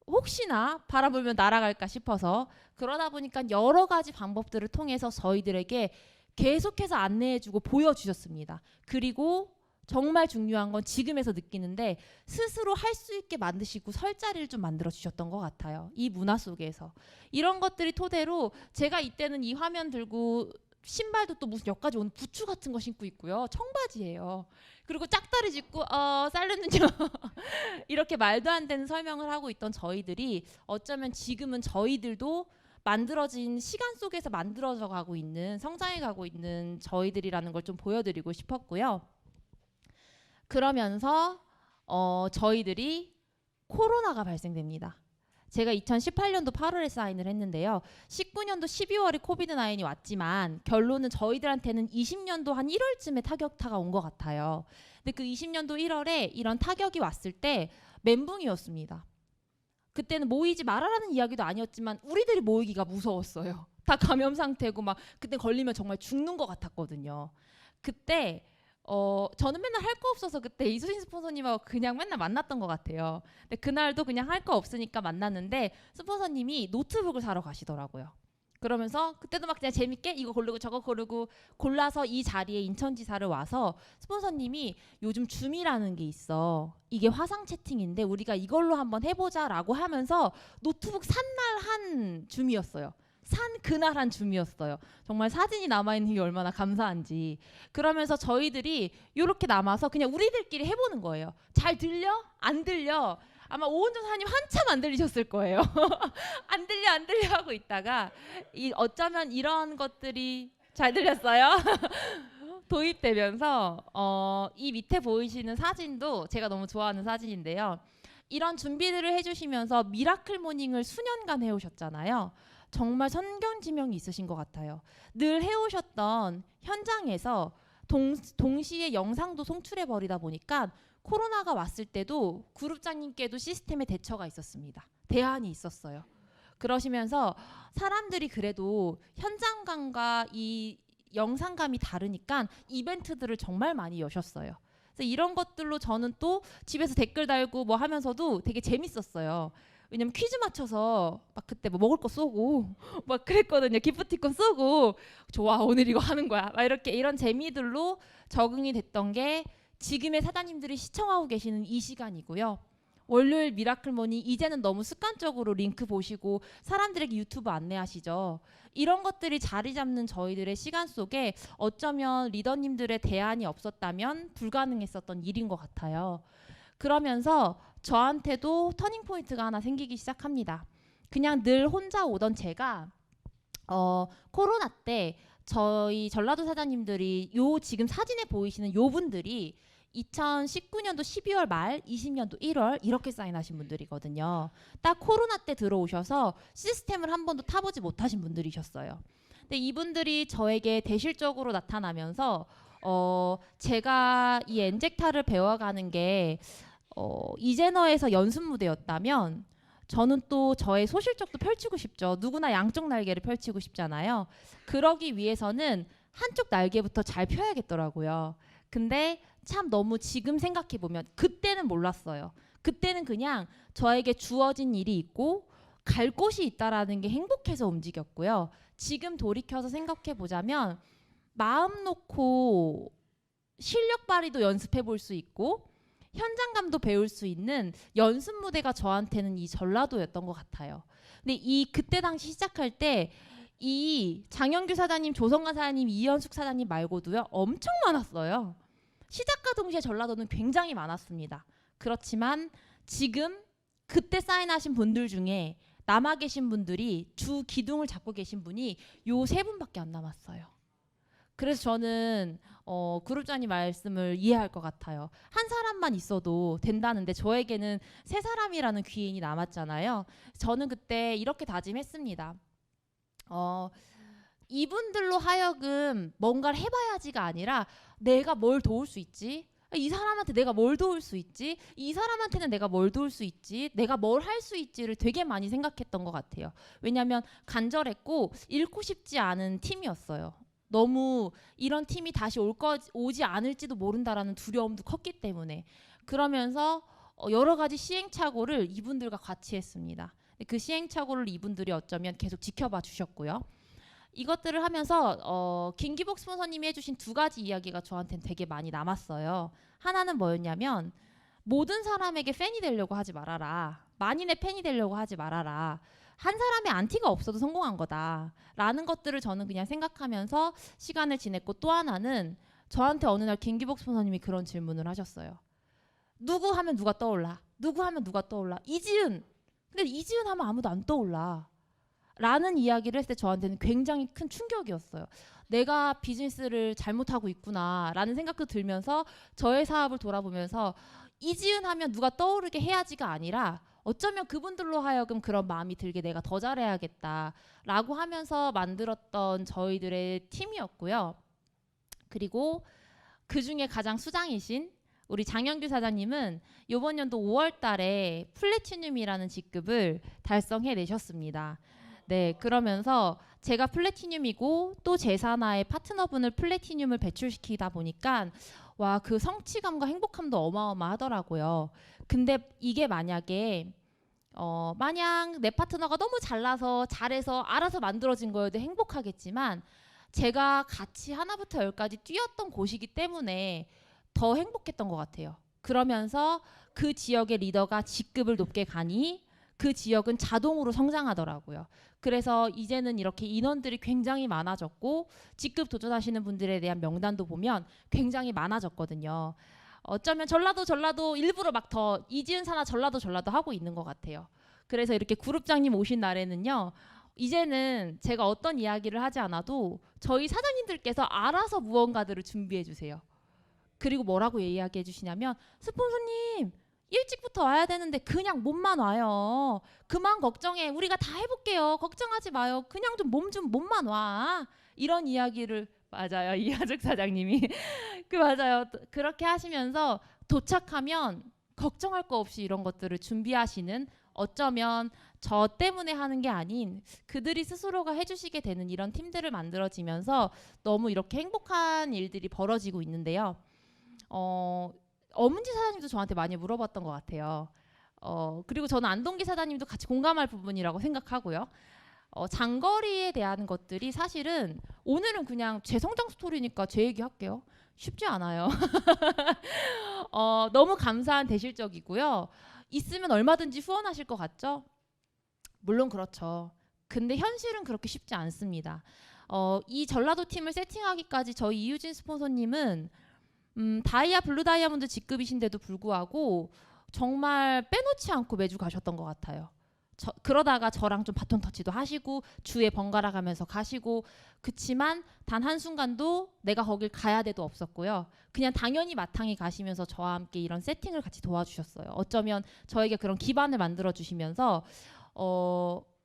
혹시나 바라보면 날아갈까 싶어서 그러다 보니까 여러 가지 방법들을 통해서 저희들에게 계속해서 안내해주고 보여주셨습니다. 그리고 정말 중요한 건 지금에서 느끼는데 스스로 할 수 있게 만드시고 설 자리를 좀 만들어 주셨던 것 같아요. 이 문화 속에서 이런 것들이 토대로 제가 이때는 이 화면 들고 신발도 또 무슨 여기까지 오는 부츠 같은 거 신고 있고요. 청바지예요. 그리고 짝다리 짚고 쌀르는요. 이렇게 말도 안 되는 설명을 하고 있던 저희들이 어쩌면 지금은 저희들도 만들어진 시간 속에서 만들어져 가고 있는 성장해 가고 있는 저희들이라는 걸 좀 보여드리고 싶었고요. 그러면서 저희들이 코로나가 발생됩니다. 제가 2018년도 8월에 사인을 했는데요. 19년도 12월에 코비드-19이 왔지만 결론은 저희들한테는 20년도 한 1월쯤에 타격타가 온 것 같아요. 근데 그 20년도 1월에 이런 타격이 왔을 때 멘붕이었습니다. 그때는 모이지 말아라는 이야기도 아니었지만 우리들이 모이기가 무서웠어요. 다 감염 상태고 막 그때 걸리면 정말 죽는 것 같았거든요. 그때 저는 맨날 할 거 없어서 그때 이수진 스폰서님하고 그냥 맨날 만났던 것 같아요. 근데 그날도 그냥 할 거 없으니까 만났는데 스폰서님이 노트북을 사러 가시더라고요. 그러면서 그때도 막 그냥 재밌게 이거 고르고 저거 고르고 골라서 이 자리에 인천지사를 와서 스폰서님이 요즘 줌이라는 게 있어. 이게 화상 채팅인데 우리가 이걸로 한번 해보자라고 하면서 노트북 산 날 한 줌이었어요. 산 그날 한 줌이었어요. 정말 사진이 남아있는 게 얼마나 감사한지. 그러면서 저희들이 이렇게 남아서 그냥 우리들끼리 해보는 거예요. 잘 들려? 안 들려? 아마 오은정 사장님 한참 안 들리셨을 거예요. 안 들려 하고 있다가 어쩌면 이런 것들이 잘 들렸어요. 도입되면서 이 밑에 보이시는 사진도 제가 너무 좋아하는 사진인데요. 이런 준비들을 해주시면서 미라클 모닝을 수년간 해오셨잖아요. 정말 선견지명이 있으신 것 같아요. 늘 해오셨던 현장에서 동시에 영상도 송출해버리다 보니까 코로나가 왔을 때도 그룹장님께도 시스템에 대처가 있었습니다. 대안이 있었어요. 그러시면서 사람들이 그래도 현장감과 이 영상감이 다르니까 이벤트들을 정말 많이 여셨어요. 그래서 이런 것들로 저는 또 집에서 댓글 달고 뭐 하면서도 되게 재밌었어요. 왜냐면 퀴즈 맞춰서 막 그때 뭐 먹을 거 쏘고 막 그랬거든요. 기프티콘 쏘고 좋아 오늘 이거 하는 거야. 막 이렇게 이런 재미들로 적응이 됐던 게 지금의 사장님들이 시청하고 계시는 이 시간이고요. 월요일 미라클 모닝 이제는 너무 습관적으로 링크 보시고 사람들에게 유튜브 안내하시죠. 이런 것들이 자리 잡는 저희들의 시간 속에 어쩌면 리더님들의 대안이 없었다면 불가능했었던 일인 것 같아요. 그러면서 저한테도 터닝 포인트가 하나 생기기 시작합니다. 그냥 늘 혼자 오던 제가 코로나 때 저희 전라도 사장님들이 지금 사진에 보이시는 요 분들이 2019년도 12월 말 20년도 1월 이렇게 사인하신 분들이거든요. 딱 코로나 때 들어오셔서 시스템을 한 번도 타보지 못하신 분들이셨어요. 근데 이분들이 저에게 대실적으로 나타나면서 제가 이 엔젝타를 배워가는 게 이제너에서 연습 무대였다면 저는 또 저의 소실적도 펼치고 싶죠. 누구나 양쪽 날개를 펼치고 싶잖아요. 그러기 위해서는 한쪽 날개부터 잘 펴야겠더라고요. 근데 참 너무 지금 생각해보면 그때는 몰랐어요. 그때는 그냥 저에게 주어진 일이 있고 갈 곳이 있다라는 게 행복해서 움직였고요. 지금 돌이켜서 생각해보자면 마음 놓고 실력 발휘도 연습해볼 수 있고 현장감도 배울 수 있는 연습 무대가 저한테는 이 전라도였던 것 같아요. 근데 그때 당시 시작할 때 이 장영규 사장님, 조성관 사장님, 이현숙 사장님 말고도요 엄청 많았어요. 시작과 동시에 전라도는 굉장히 많았습니다. 그렇지만 지금 그때 사인하신 분들 중에 남아 계신 분들이 주 기둥을 잡고 계신 분이 요 세 분밖에 안 남았어요. 그래서 저는 그룹장님 말씀을 이해할 것 같아요. 한 사람만 있어도 된다는데 저에게는 세 사람이라는 귀인이 남았잖아요. 저는 그때 이렇게 다짐했습니다. 이분들로 하여금 뭔가를 해봐야지가 아니라 내가 뭘 도울 수 있지? 이 사람한테 내가 뭘 도울 수 있지? 이 사람한테는 내가 뭘 도울 수 있지? 내가 뭘 할 수 있지를 되게 많이 생각했던 것 같아요. 왜냐하면 간절했고 잃고 싶지 않은 팀이었어요. 너무 이런 팀이 다시 오지 않을지도 모른다라는 두려움도 컸기 때문에. 그러면서 여러 가지 시행착오를 이분들과 같이 했습니다. 그 시행착오를 이분들이 어쩌면 계속 지켜봐 주셨고요. 이것들을 하면서 김기복 스폰서님이 해주신 두 가지 이야기가 저한테는 되게 많이 남았어요. 하나는 뭐였냐면 모든 사람에게 팬이 되려고 하지 말아라. 만인의 팬이 되려고 하지 말아라. 한 사람의 안티가 없어도 성공한 거다. 라는 것들을 저는 그냥 생각하면서 시간을 지냈고, 또 하나는 저한테 어느 날 김기복 스폰서님이 그런 질문을 하셨어요. 누구 하면 누가 떠올라? 누구 하면 누가 떠올라? 이지은. 근데 이지은 하면 아무도 안 떠올라. 라는 이야기를 했을 때 저한테는 굉장히 큰 충격이었어요. 내가 비즈니스를 잘못하고 있구나 라는 생각도 들면서 저의 사업을 돌아보면서 이지은 하면 누가 떠오르게 해야지가 아니라 어쩌면 그분들로 하여금 그런 마음이 들게 내가 더 잘해야겠다 라고 하면서 만들었던 저희들의 팀이었고요. 그리고 그중에 가장 수장이신 우리 장영규 사장님은 이번 연도 5월 달에 플래티늄이라는 직급을 달성해내셨습니다. 네, 그러면서 제가 플래티늄이고 또 제 산하의 파트너분을 플래티늄을 배출시키다 보니까 와, 그 성취감과 행복함도 어마어마하더라고요. 근데 이게 만약에 마냥 내 파트너가 너무 잘나서 잘해서 알아서 만들어진 거여도 행복하겠지만 제가 같이 하나부터 열까지 뛰었던 곳이기 때문에 더 행복했던 것 같아요. 그러면서 그 지역의 리더가 직급을 높게 가니 그 지역은 자동으로 성장하더라고요. 그래서 이제는 이렇게 인원들이 굉장히 많아졌고 직급 도전하시는 분들에 대한 명단도 보면 굉장히 많아졌거든요. 어쩌면 전라도 일부러 막 더 이지은 사나 전라도 하고 있는 것 같아요. 그래서 이렇게 그룹장님 오신 날에는요. 이제는 제가 어떤 이야기를 하지 않아도 저희 사장님들께서 알아서 무언가들을 준비해 주세요. 그리고 뭐라고 이야기해 주시냐면 스폰서님 일찍부터 와야 되는데 그냥 몸만 와요. 그만 걱정해. 우리가 다 해볼게요. 걱정하지 마요. 그냥 몸만 와. 이런 이야기를 맞아요. 이하숙 사장님이 맞아요. 그렇게 하시면서 도착하면 걱정할 거 없이 이런 것들을 준비하시는 어쩌면 저 때문에 하는 게 아닌 그들이 스스로가 해주시게 되는 이런 팀들을 만들어지면서 너무 이렇게 행복한 일들이 벌어지고 있는데요. 엄은지 사장님도 저한테 많이 물어봤던 것 같아요. 그리고 저는 안동기 사장님도 같이 공감할 부분이라고 생각하고요. 장거리에 대한 것들이 사실은 오늘은 그냥 제 성장 스토리니까 제 얘기할게요. 쉽지 않아요. 너무 감사한 대실적이고요. 있으면 얼마든지 후원하실 것 같죠? 물론 그렇죠. 근데 현실은 그렇게 쉽지 않습니다. 이 전라도 팀을 세팅하기까지 저희 이유진 스폰서님은 다이아 블루 다이아몬드 직급이신데도 불구하고 정말 빼놓지 않고 매주 가셨던 것 같아요. 그러다가 저랑 좀 바톤 터치도 하시고 주에 번갈아 가면서 가시고 그치만 단 한순간도 내가 거길 가야 돼도 없었고요. 그냥 당연히 마땅히 가시면서 저와 함께 이런 세팅을 같이 도와주셨어요. 어쩌면 저에게 그런 기반을 만들어 주시면서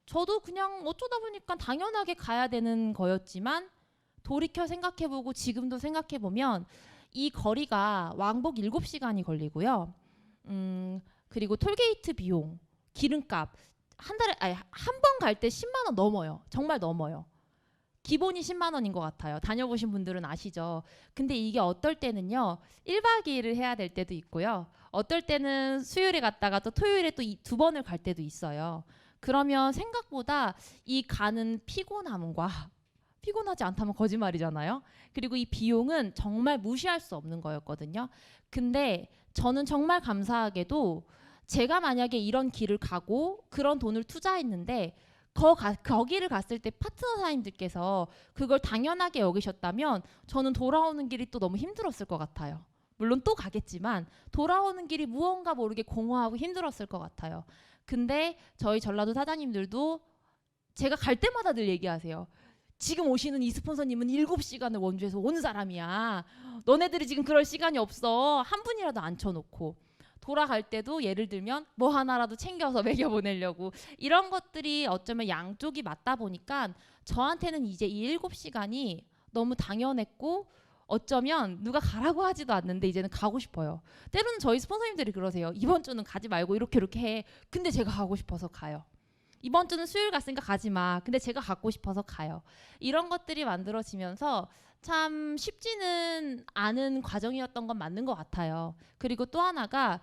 저도 그냥 어쩌다 보니까 당연하게 가야 되는 거였지만 돌이켜 생각해보고 지금도 생각해보면 이 거리가 왕복 7시간이 걸리고요. 그리고 톨게이트 비용, 기름값 한 달에 한 번 갈 때 10만 원 넘어요. 정말 넘어요. 기본이 10만 원인 것 같아요. 다녀보신 분들은 아시죠. 근데 이게 어떨 때는요. 1박 2일을 해야 될 때도 있고요. 어떨 때는 수요일에 갔다가 또 토요일에 또 2번을 갈 때도 있어요. 그러면 생각보다 이 가는 피곤함과 피곤하지 않다면 거짓말이잖아요. 그리고 이 비용은 정말 무시할 수 없는 거였거든요. 근데 저는 정말 감사하게도 제가 만약에 이런 길을 가고 그런 돈을 투자했는데 거기를 갔을 때 파트너 사님들께서 그걸 당연하게 여기셨다면 저는 돌아오는 길이 또 너무 힘들었을 것 같아요. 물론 또 가겠지만 돌아오는 길이 무언가 모르게 공허하고 힘들었을 것 같아요. 근데 저희 전라도 사장님들도 제가 갈 때마다 늘 얘기하세요. 지금 오시는 이 스폰서님은 7시간을 원주에서 온 사람이야. 너네들이 지금 그럴 시간이 없어. 한 분이라도 앉혀놓고. 돌아갈 때도 예를 들면 뭐 하나라도 챙겨서 먹여보내려고. 이런 것들이 어쩌면 양쪽이 맞다 보니까 저한테는 이제 이 7시간이 너무 당연했고 어쩌면 누가 가라고 하지도 않는데 이제는 가고 싶어요. 때로는 저희 스폰서님들이 그러세요. 이번 주는 가지 말고 이렇게 해. 근데 제가 가고 싶어서 가요. 이번 주는 수요일 갔으니까 가지 마. 근데 제가 가고 싶어서 가요. 이런 것들이 만들어지면서 참 쉽지는 않은 과정이었던 건 맞는 것 같아요. 그리고 또 하나가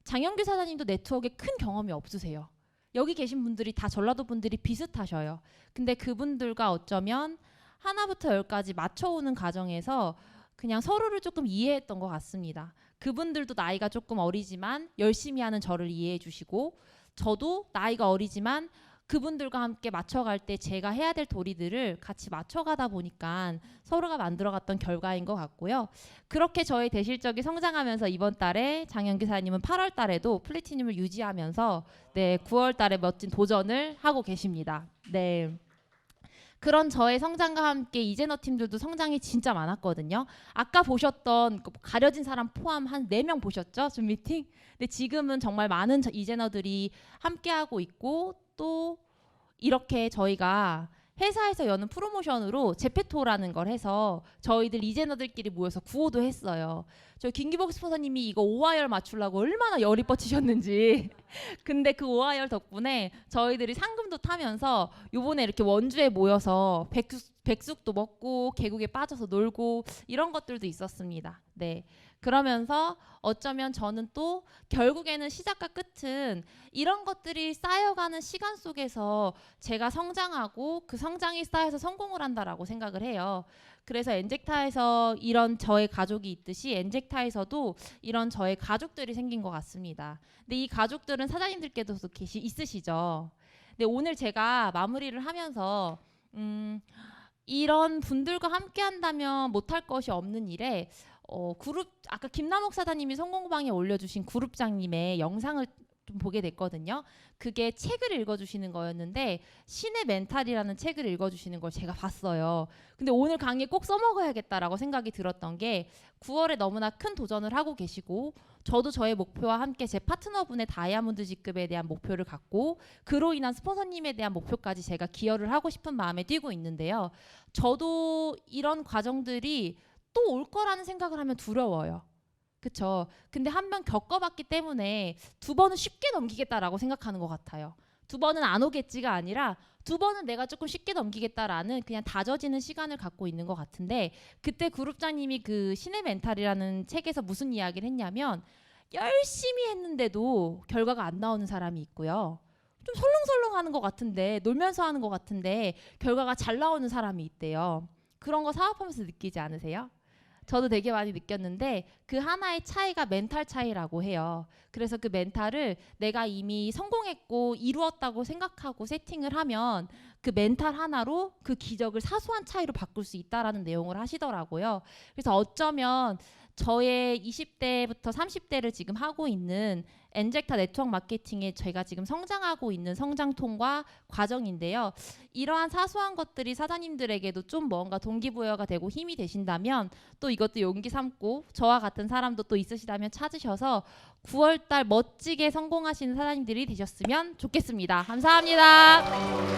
장영규 사장님도 네트워크에 큰 경험이 없으세요. 여기 계신 분들이 다 전라도 분들이 비슷하셔요. 근데 그분들과 어쩌면 하나부터 열까지 맞춰오는 과정에서 그냥 서로를 조금 이해했던 것 같습니다. 그분들도 나이가 조금 어리지만 열심히 하는 저를 이해해 주시고 저도 나이가 어리지만 그분들과 함께 맞춰갈 때 제가 해야 될 도리들을 같이 맞춰가다 보니까 서로가 만들어갔던 결과인 것 같고요. 그렇게 저의 대실적이 성장하면서 이번 달에 장영기 사장님은 8월 달에도 플래티늄을 유지하면서 9월 달에 멋진 도전을 하고 계십니다. 네. 그런 저의 성장과 함께 이제너 팀들도 성장이 진짜 많았거든요. 아까 보셨던 가려진 사람 포함 한 4명 보셨죠? 줌 미팅? 근데 지금은 정말 많은 이제너들이 함께하고 있고 또 이렇게 저희가 회사에서 여는 프로모션으로 제페토라는 걸 해서 저희들 이제너들끼리 모여서 구호도 했어요. 저희 김기복 스폰서님이 이거 오하열 맞추려고 얼마나 열이 뻗치셨는지. 근데 그 오하열 덕분에 저희들이 상금도 타면서 요번에 이렇게 원주에 모여서 백숙도 먹고 계곡에 빠져서 놀고 이런 것들도 있었습니다. 네. 그러면서 어쩌면 저는 또 결국에는 시작과 끝은 이런 것들이 쌓여가는 시간 속에서 제가 성장하고 그 성장이 쌓여서 성공을 한다라고 생각을 해요. 그래서 엔젝타에서 이런 저의 가족이 있듯이 엔젝타에서도 이런 저의 가족들이 생긴 것 같습니다. 근데 이 가족들은 사장님들께도 있으시죠. 근데 오늘 제가 마무리를 하면서 이런 분들과 함께 한다면 못할 것이 없는 일에 그룹 아까 김남옥 사장님이 성공방에 올려주신 그룹장님의 영상을 좀 보게 됐거든요. 그게 책을 읽어주시는 거였는데 신의 멘탈이라는 책을 읽어주시는 걸 제가 봤어요. 근데 오늘 강의에 꼭 써먹어야겠다라고 생각이 들었던 게 9월에 너무나 큰 도전을 하고 계시고 저도 저의 목표와 함께 제 파트너분의 다이아몬드 직급에 대한 목표를 갖고 그로 인한 스폰서님에 대한 목표까지 제가 기여를 하고 싶은 마음에 뛰고 있는데요. 저도 이런 과정들이 또 올 거라는 생각을 하면 두려워요. 그쵸? 근데 한 번 겪어봤기 때문에 2번은 쉽게 넘기겠다라고 생각하는 것 같아요. 2번은 안 오겠지가 아니라 2번은 내가 조금 쉽게 넘기겠다라는 그냥 다져지는 시간을 갖고 있는 것 같은데 그때 그룹장님이 그 신의 멘탈이라는 책에서 무슨 이야기를 했냐면 열심히 했는데도 결과가 안 나오는 사람이 있고요. 좀 설렁설렁 하는 것 같은데 놀면서 하는 것 같은데 결과가 잘 나오는 사람이 있대요. 그런 거 사업하면서 느끼지 않으세요? 저도 되게 많이 느꼈는데 그 하나의 차이가 멘탈 차이라고 해요. 그래서 그 멘탈을 내가 이미 성공했고 이루었다고 생각하고 세팅을 하면 그 멘탈 하나로 그 기적을 사소한 차이로 바꿀 수 있다라는 내용을 하시더라고요. 그래서 어쩌면 저의 20대부터 30대를 지금 하고 있는 엔젝타 네트워크 마케팅에 저희가 지금 성장하고 있는 성장통과 과정인데요. 이러한 사소한 것들이 사장님들에게도 좀 뭔가 동기부여가 되고 힘이 되신다면 또 이것도 용기 삼고 저와 같은 사람도 또 있으시다면 찾으셔서 9월달 멋지게 성공하시는 사장님들이 되셨으면 좋겠습니다. 감사합니다.